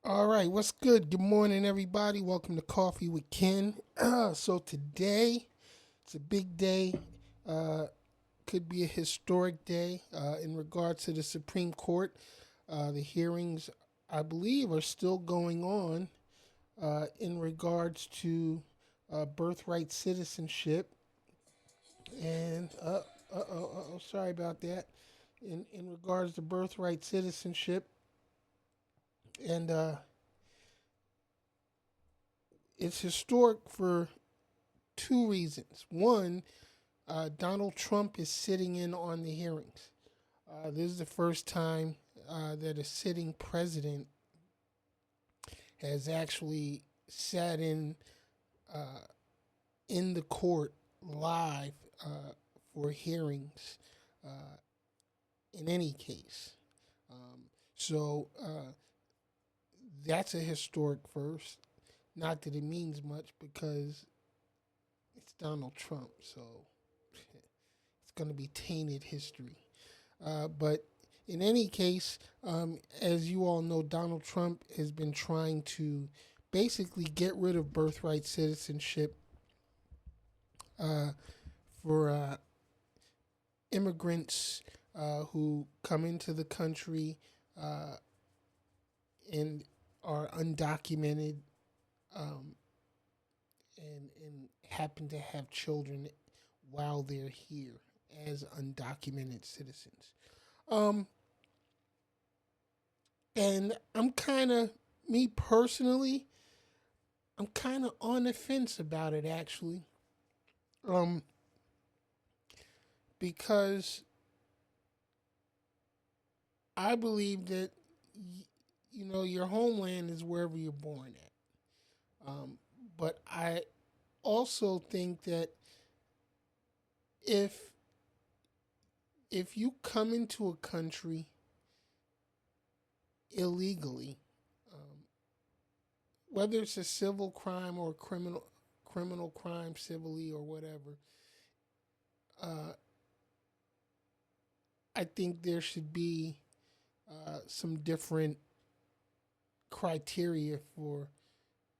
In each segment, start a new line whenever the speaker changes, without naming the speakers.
All right, what's good? Good morning, everybody. Welcome to Coffee with Ken. So today, it's a big day. Uh, could be a historic day in regards to the Supreme Court. The hearings, I believe, are still going on in regards to birthright citizenship. And sorry about that. In regards to birthright citizenship, and it's historic for two reasons. One, Donald Trump is sitting in on the hearings. This is the first time that a sitting president has actually sat uh, in the court live for hearings uh, in any case. Um, so that's a historic first. Not that it means much because it's Donald Trump, so it's going to be tainted history. But in any case, as you all know, Donald Trump has been trying to basically get rid of birthright citizenship uh, for immigrants who come into the country uh, and are undocumented um, and happen to have children while they're here as undocumented citizens. Um, and I'm kind of, me personally, I'm kind of on the fence about it actually, um, because I believe that your homeland is wherever you're born at. But I also think that if if you come into a country illegally, um, whether it's a civil crime or a criminal crime, civilly or whatever, uh, I think there should be some different criteria for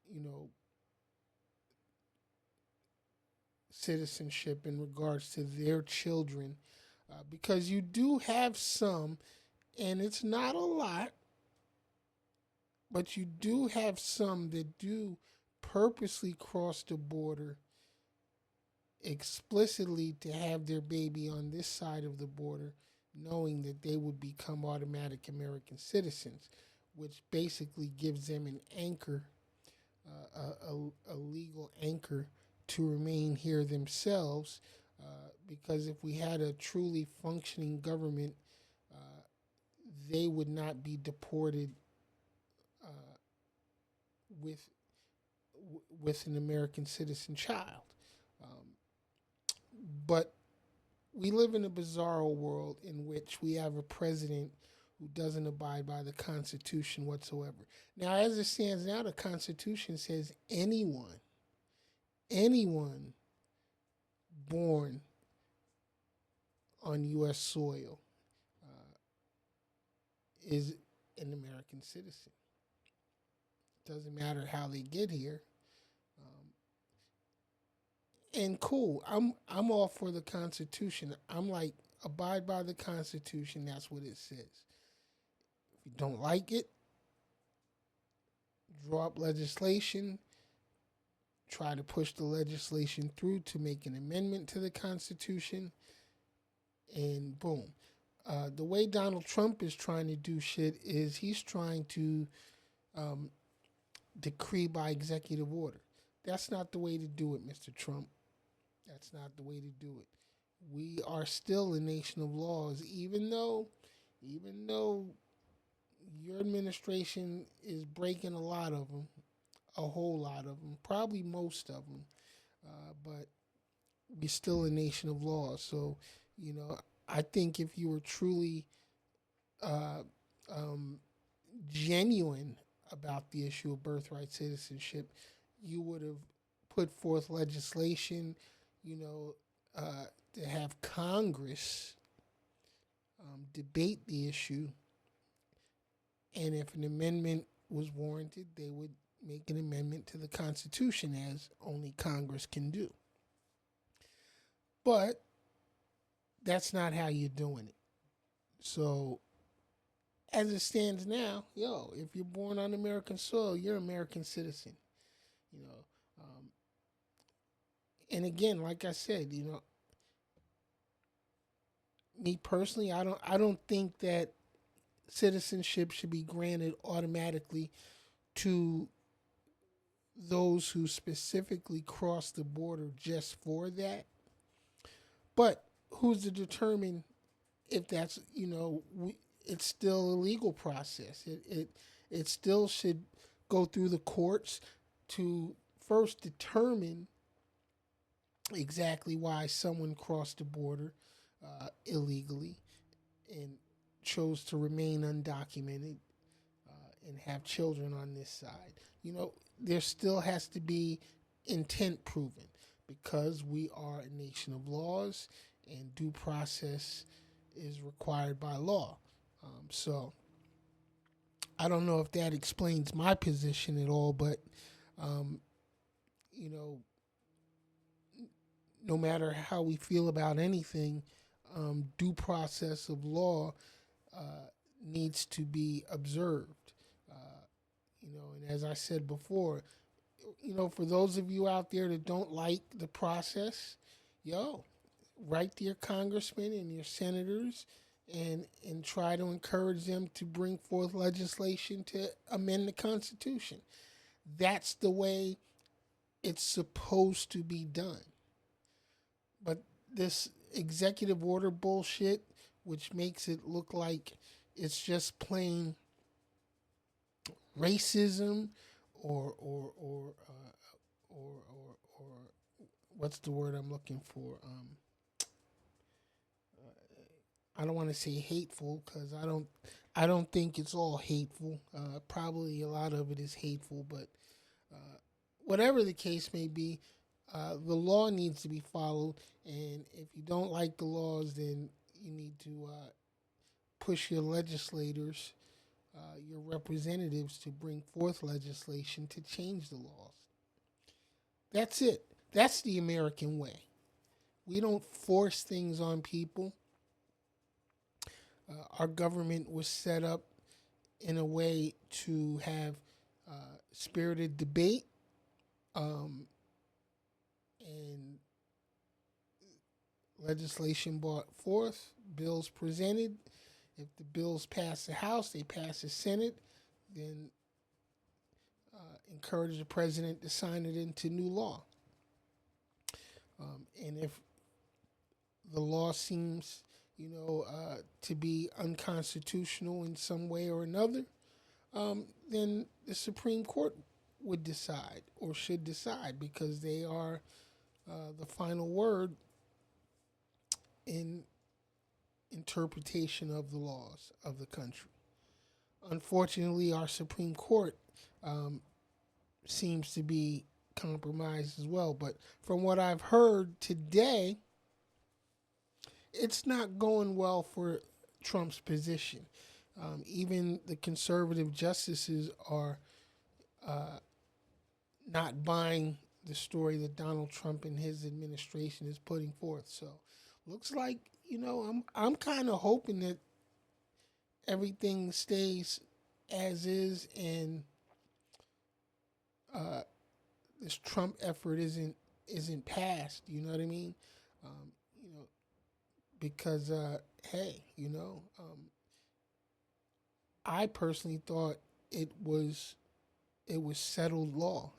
you know citizenship in regards to their children, because you do have some, and it's not a lot, but you do have some that do purposely cross the border explicitly to have their baby on this side of the border, knowing that they would become automatic American citizens, which basically gives them an anchor, a legal anchor to remain here themselves. Because if we had a truly functioning government, uh, they would not be deported uh, with with an American citizen child. Um, but we live in a bizarre world in which we have a president who doesn't abide by the Constitution whatsoever. Now, as it stands now, the Constitution says anyone born on U.S. soil uh, is an American citizen. Doesn't matter how they get here. Um, and cool, I'm all for the Constitution. I'm like, abide by the Constitution. That's what it says. If you don't like it, draw up legislation, try to push the legislation through to make an amendment to the Constitution, and boom. The way Donald Trump is trying to do shit is he's trying to um, decree by executive order. That's not the way to do it, Mr. Trump. That's not the way to do it. We are still a nation of laws, even though your administration is breaking a lot of them, a whole lot of them, probably most of them. But we're still a nation of laws. So, you know, I think if you were truly uh, um, genuine about the issue of birthright citizenship, you would have put forth legislation, you know, to have Congress debate the issue. And if an amendment was warranted, they would make an amendment to the Constitution, as only Congress can do. But that's not how you're doing it. So, as it stands now, if you're born on American soil, you're an American citizen. You know, and again, like I said, me personally, I don't think that citizenship should be granted automatically to those who specifically cross the border just for that. But who's to determine if that's it's still a legal process. It still should go through the courts to first determine exactly why someone crossed the border illegally and chose to remain undocumented and have children on this side. There still has to be intent proven because we are a nation of laws and due process is required by law. So I don't know if that explains my position at all, but um, you know, no matter how we feel about anything, due process of law needs to be observed. And as I said before, for those of you out there that don't like the process, write to your congressmen and your senators and try to encourage them to bring forth legislation to amend the Constitution. That's the way it's supposed to be done. But this executive order bullshit, which makes it look like it's just plain racism or what's the word I'm looking for? I don't want to say hateful because I don't think it's all hateful. Probably a lot of it is hateful, but whatever the case may be, the law needs to be followed. And if you don't like the laws, then you need to push your legislators, your representatives, to bring forth legislation to change the laws. That's it. That's the American way. We don't force things on people. Our government was set up in a way to have spirited debate and legislation brought forth, bills presented. If the bills pass the House, they pass the Senate, then encourage the president to sign it into new law. And if the law seems, to be unconstitutional in some way or another, then the Supreme Court would decide or should decide because they are the final word in interpretation of the laws of the country. Unfortunately, our Supreme Court seems to be compromised as well. But from what I've heard today, it's not going well for Trump's position. Even the conservative justices are not buying the story that Donald Trump and his administration is putting forth. So, looks like I'm kind of hoping that everything stays as is and this Trump effort isn't passed. You know what I mean? You know, because hey, I personally thought it was settled law.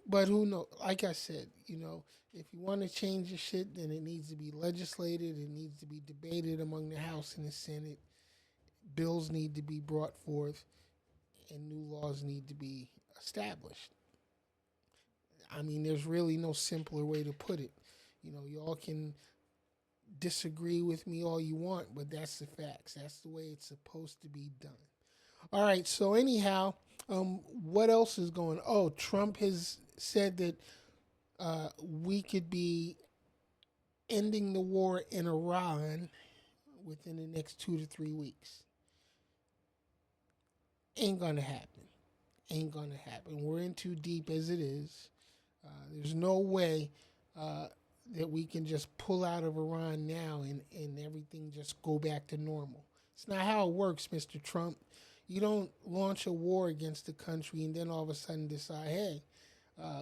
But who knows? Like I said, if you want to change the shit, then it needs to be legislated. It needs to be debated among the House and the Senate. Bills need to be brought forth, and new laws need to be established. I mean, there's really no simpler way to put it. Y'all can disagree with me all you want, but that's the facts. That's the way it's supposed to be done. All right. So anyhow, what else is going? Oh, Trump has said that we could be ending the war in Iran within the next 2 to 3 weeks. Ain't gonna happen. Ain't gonna happen. We're in too deep as it is. There's no way uh, that we can just pull out of Iran now and everything just go back to normal. It's not how it works, Mr. Trump. You don't launch a war against the country and then all of a sudden decide, hey,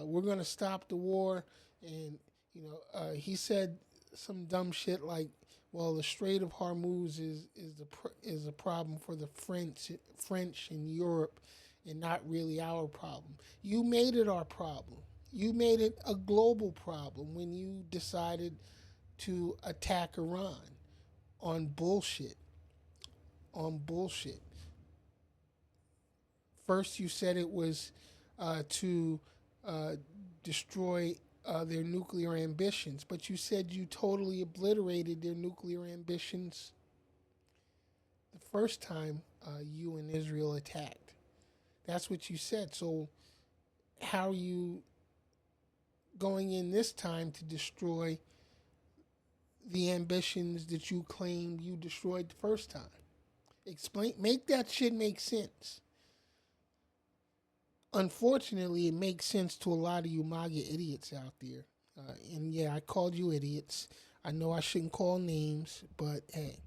we're going to stop the war. And, he said some dumb shit like, well, the Strait of Hormuz is a problem for the French in Europe and not really our problem. You made it our problem. You made it a global problem when you decided to attack Iran on bullshit. On bullshit. First, you said it was to uh, destroy their nuclear ambitions, but you said you totally obliterated their nuclear ambitions the first time you and Israel attacked. That's what you said. So, how are you going in this time to destroy the ambitions that you claimed you destroyed the first time? Make that shit make sense. Unfortunately, it makes sense to a lot of you MAGA idiots out there. And yeah, I called you idiots. I know I shouldn't call names, but hey,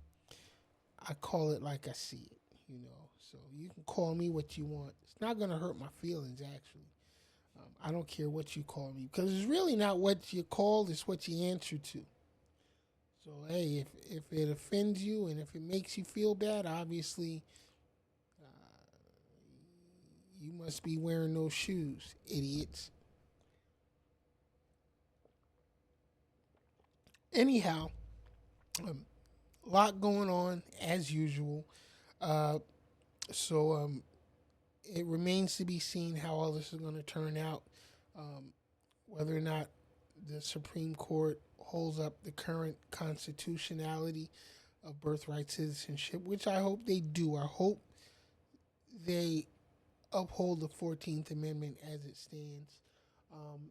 I call it like I see it. So you can call me what you want. It's not going to hurt my feelings, actually. I don't care what you call me because it's really not what you called, it's what you answer to. So, hey, if it offends you and if it makes you feel bad, obviously you must be wearing those shoes, idiots. Anyhow, a lot going on as usual. Uh, so it remains to be seen how all this is going to turn out. Um, whether or not the Supreme Court holds up the current constitutionality of birthright citizenship, which I hope they do. I hope they uphold the 14th Amendment as it stands. Um,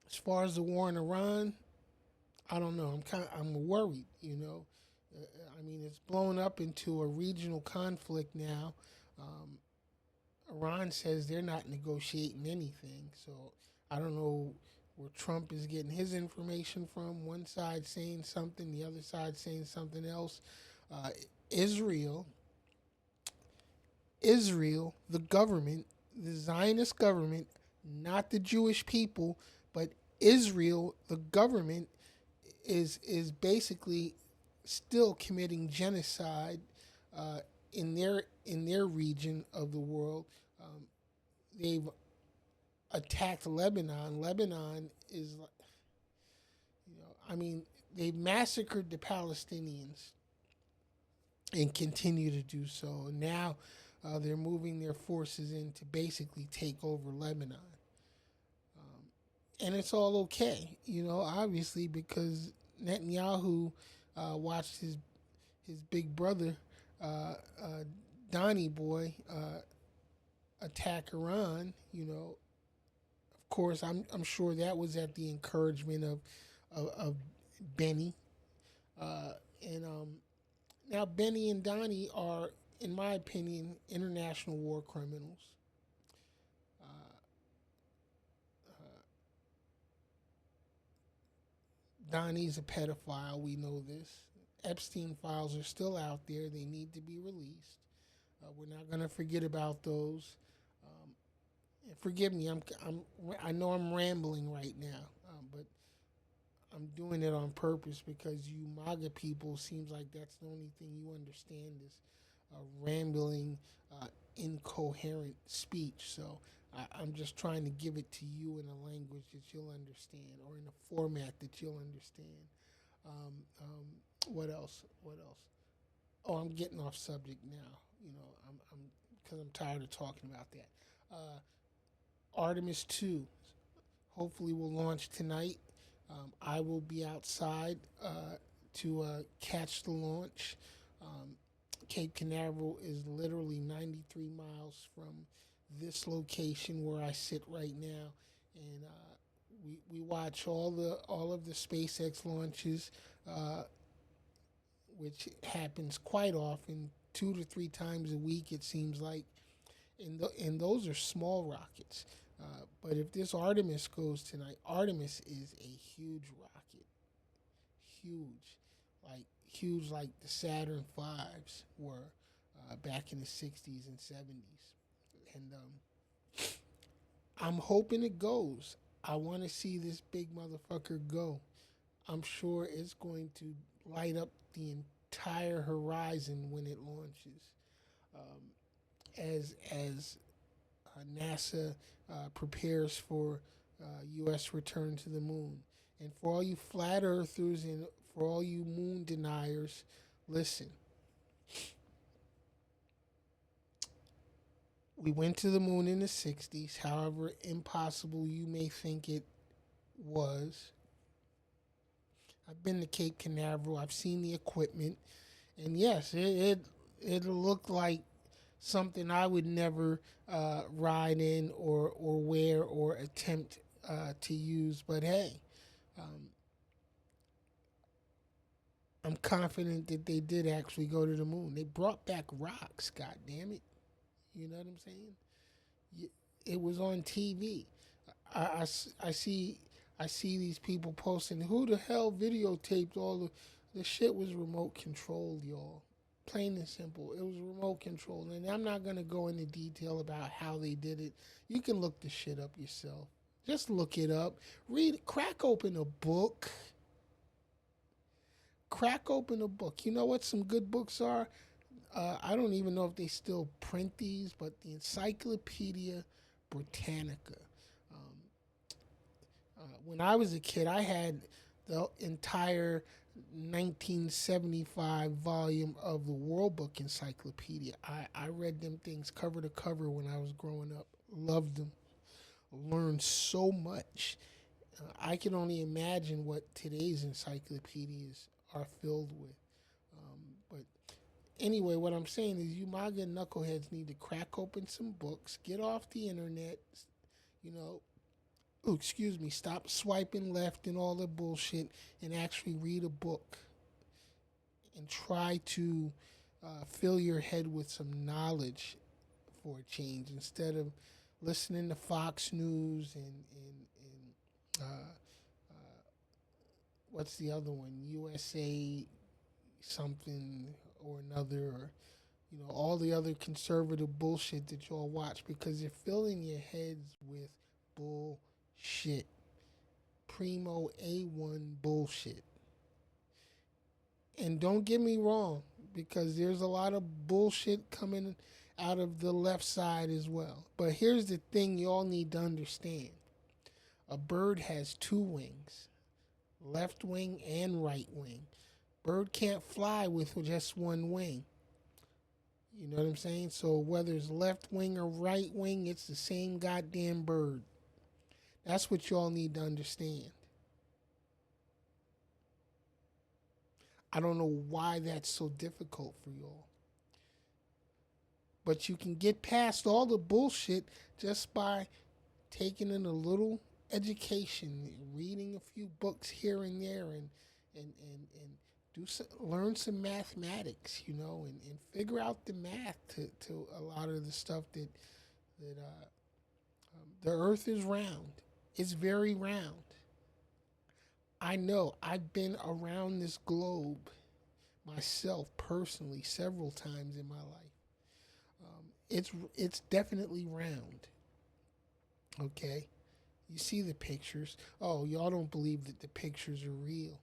as far as the war in Iran, I don't know. I'm worried. I mean, it's blown up into a regional conflict now. Um, Iran says they're not negotiating anything, so I don't know where Trump is getting his information from. One side saying something, the other side saying something else. Uh, Israel, Israel, the government, the Zionist government, not the Jewish people, but Israel, the government, is basically still committing genocide uh, in their region of the world. Um, they've attacked Lebanon. Lebanon is, I mean, they massacred the Palestinians and continue to do so. Now they're moving their forces in to basically take over Lebanon. And it's all okay, obviously, because Netanyahu watched his big brother, Donnie Boy, attack Iran. Of course, I'm sure that was at the encouragement of Benny. And Now Benny and Donnie are, in my opinion, international war criminals. Uh, Donnie's a pedophile. We know this. Epstein files are still out there. They need to be released. We're not going to forget about those. And forgive me. I know I'm rambling right now, but I'm doing it on purpose because you MAGA people seems like that's the only thing you understand is rambling, incoherent speech. So I'm just trying to give it to you in a language that you'll understand or in a format that you'll understand. Um, um, what else? What else? Oh, I'm getting off subject now. I'm because I'm tired of talking about that. Artemis II hopefully will launch tonight. I will be outside to catch the launch. Um, Cape Canaveral is literally 93 miles from this location where I sit right now, and we watch all of the SpaceX launches, which happens quite often 2 to 3 times a week. It seems like, and those are small rockets. But if this Artemis goes tonight, Artemis is a huge rocket, huge, huge, like the Saturn fives were back in the '60s and '70s, and I'm hoping it goes. I want to see this big motherfucker go. I'm sure it's going to light up the entire horizon when it launches. Um, as NASA prepares for U.S. return to the moon, and for all you flat earthers and for all you moon deniers, listen. We went to the moon in the '60s. However impossible you may think it was, I've been to Cape Canaveral. I've seen the equipment, and yes, it looked like something I would never ride in or wear or attempt to use. But hey, um, I'm confident that they did actually go to the moon. They brought back rocks. God damn it! You know what I'm saying? It was on TV. I see these people posting, who the hell videotaped all the shit was remote controlled, y'all. Plain and simple. It was remote controlled. And I'm not going to go into detail about how they did it. You can look the shit up yourself. Just look it up. Read, crack open a book. Crack open a book. You know what some good books are? I don't even know if they still print these, but the Encyclopedia Britannica. When I was a kid, I had the entire 1975 volume of the World Book Encyclopedia. I read them things cover to cover when I was growing up. Loved them. Learned so much. I can only imagine what today's encyclopedias are filled with. But anyway, what I'm saying is you MAGA knuckleheads need to crack open some books, get off the internet, you know, excuse me, stop swiping left and all the bullshit and actually read a book and try to fill your head with some knowledge for a change instead of listening to Fox News and what's the other one? USA something or another, or all the other conservative bullshit that y'all watch because you're filling your heads with bullshit. Primo A1 bullshit. And don't get me wrong, because there's a lot of bullshit coming out of the left side as well. But here's the thing y'all need to understand. A bird has two wings, left wing and right wing. Bird can't fly with just one wing. You know what I'm saying? So whether it's left wing or right wing, it's the same goddamn bird. That's what y'all need to understand. I don't know why that's so difficult for y'all. But you can get past all the bullshit just by taking in a little education, reading a few books here and there, and learn some mathematics, and figure out the math to a lot of the stuff that the earth is round. It's very round. I know I've been around this globe myself personally several times in my life. It's definitely round. Okay, you see the pictures. Oh, y'all don't believe that the pictures are real.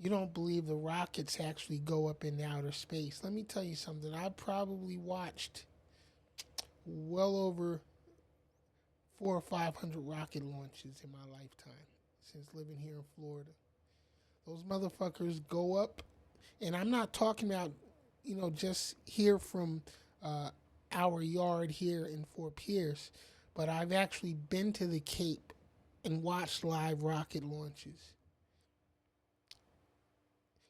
You don't believe the rockets actually go up into outer space. Let me tell you something. I probably watched well over 400 or 500 rocket launches in my lifetime since living here in Florida. Those motherfuckers go up, and I'm not talking about, just here from our yard here in Fort Pierce, but I've actually been to the Cape and watched live rocket launches.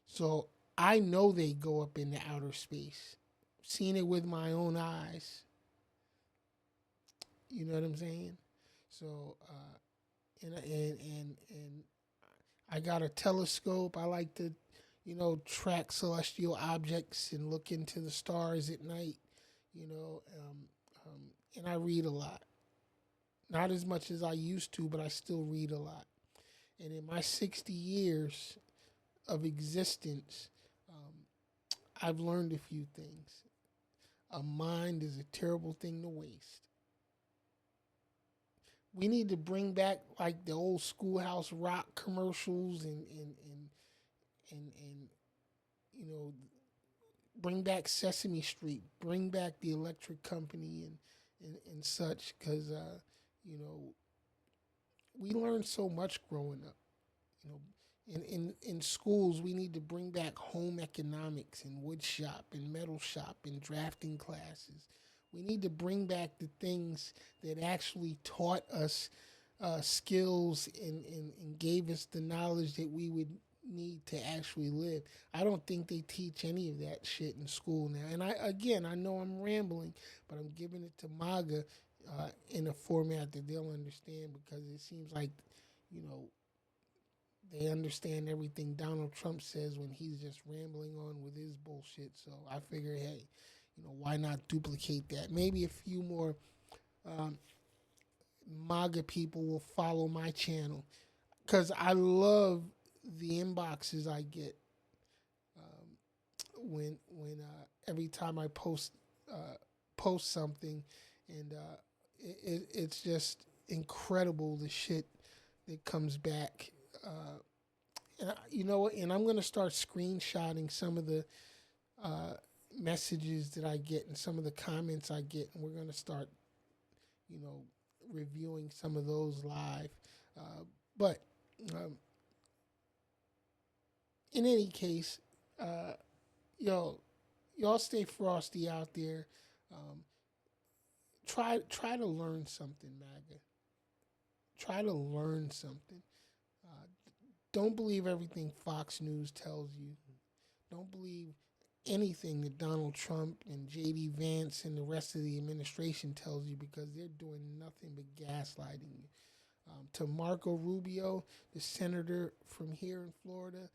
So I know they go up into outer space. Seen it with my own eyes. You know what I'm saying? So, and I got a telescope. I like to, track celestial objects and look into the stars at night. You know, and I read a lot. Not as much as I used to, but I still read a lot. And in my 60 years of existence, um, I've learned a few things. A mind is a terrible thing to waste. We need to bring back like the old schoolhouse rock commercials and you know bring back Sesame Street, bring back the Electric Company and such because you know we learned so much growing up. You know, in schools we need to bring back home economics and wood shop and metal shop and drafting classes. We need to bring back the things that actually taught us skills and gave us the knowledge that we would need to actually live. I don't think they teach any of that shit in school now. And I know I'm rambling, but I'm giving it to MAGA in a format that they'll understand because it seems like, you know, they understand everything Donald Trump says when he's just rambling on with his bullshit. So I figure, hey, why not duplicate that? Maybe a few more um, MAGA people will follow my channel because I love the inboxes I get when every time I post something, and it's just incredible the shit that comes back. And you know what? And I'm gonna start screenshotting some of the uh, messages that I get and some of the comments I get, and we're gonna start, you know, reviewing some of those live. But um, in any case, uh, yo, y'all stay frosty out there. Um, try to learn something, MAGA. Try to learn something. Uh, don't believe everything Fox News tells you. Don't believe anything that Donald Trump and J.D. Vance and the rest of the administration tells you because they're doing nothing but gaslighting you. To Marco Rubio, the senator from here in Florida,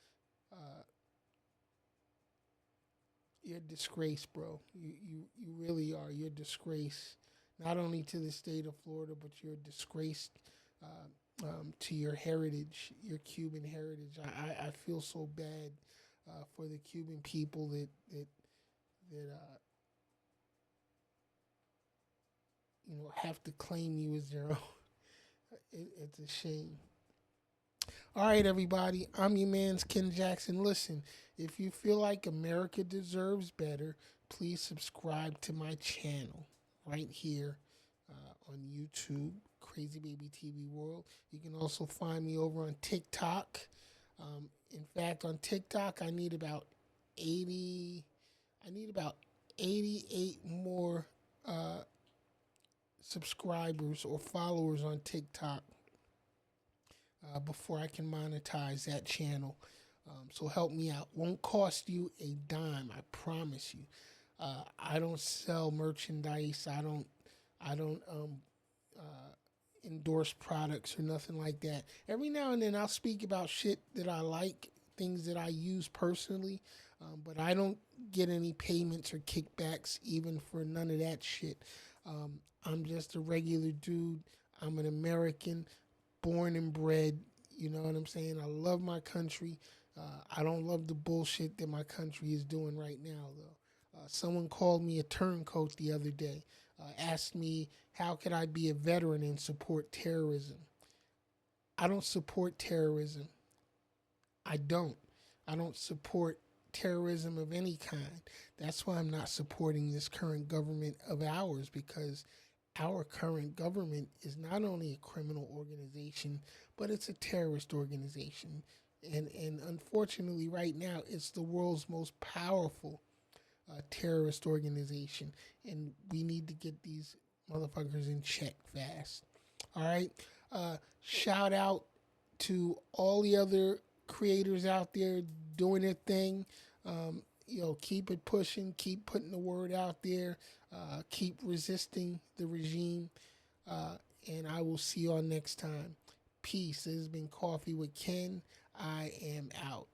uh, you're a disgrace, bro. You really are. You're a disgrace, not only to the state of Florida, but you're a disgrace to your heritage, your Cuban heritage. I feel so bad for the Cuban people that have to claim you as their own. It's a shame. All right, everybody. I'm your man's Ken Jackson. Listen, if you feel like America deserves better, please subscribe to my channel right here on YouTube, Crazy Baby TV World. You can also find me over on TikTok. In fact, on TikTok, I need about 80. I need about 88 more subscribers or followers on TikTok before I can monetize that channel. So help me out. Won't cost you a dime. I promise you. I don't sell merchandise. I don't endorse products or nothing like that. Every now and then I'll speak about shit that I like, things that I use personally, but I don't get any payments or kickbacks even for none of that shit. I'm just a regular dude. I'm an American, born and bred. You know what I'm saying? I love my country. I don't love the bullshit that my country is doing right now, though. Someone called me a turncoat the other day, asked me how could I be a veteran and support terrorism. I don't support terrorism. I don't. I don't support terrorism of any kind. That's why I'm not supporting this current government of ours because our current government is not only a criminal organization, but it's a terrorist organization. And unfortunately, right now, it's the world's most powerful terrorist organization. And we need to get these motherfuckers in check fast. All right. Shout out to all the other creators out there doing their thing. Keep it pushing, keep putting the word out there, keep resisting the regime, and I will see y'all next time. Peace. This has been Coffee with Ken. I am out.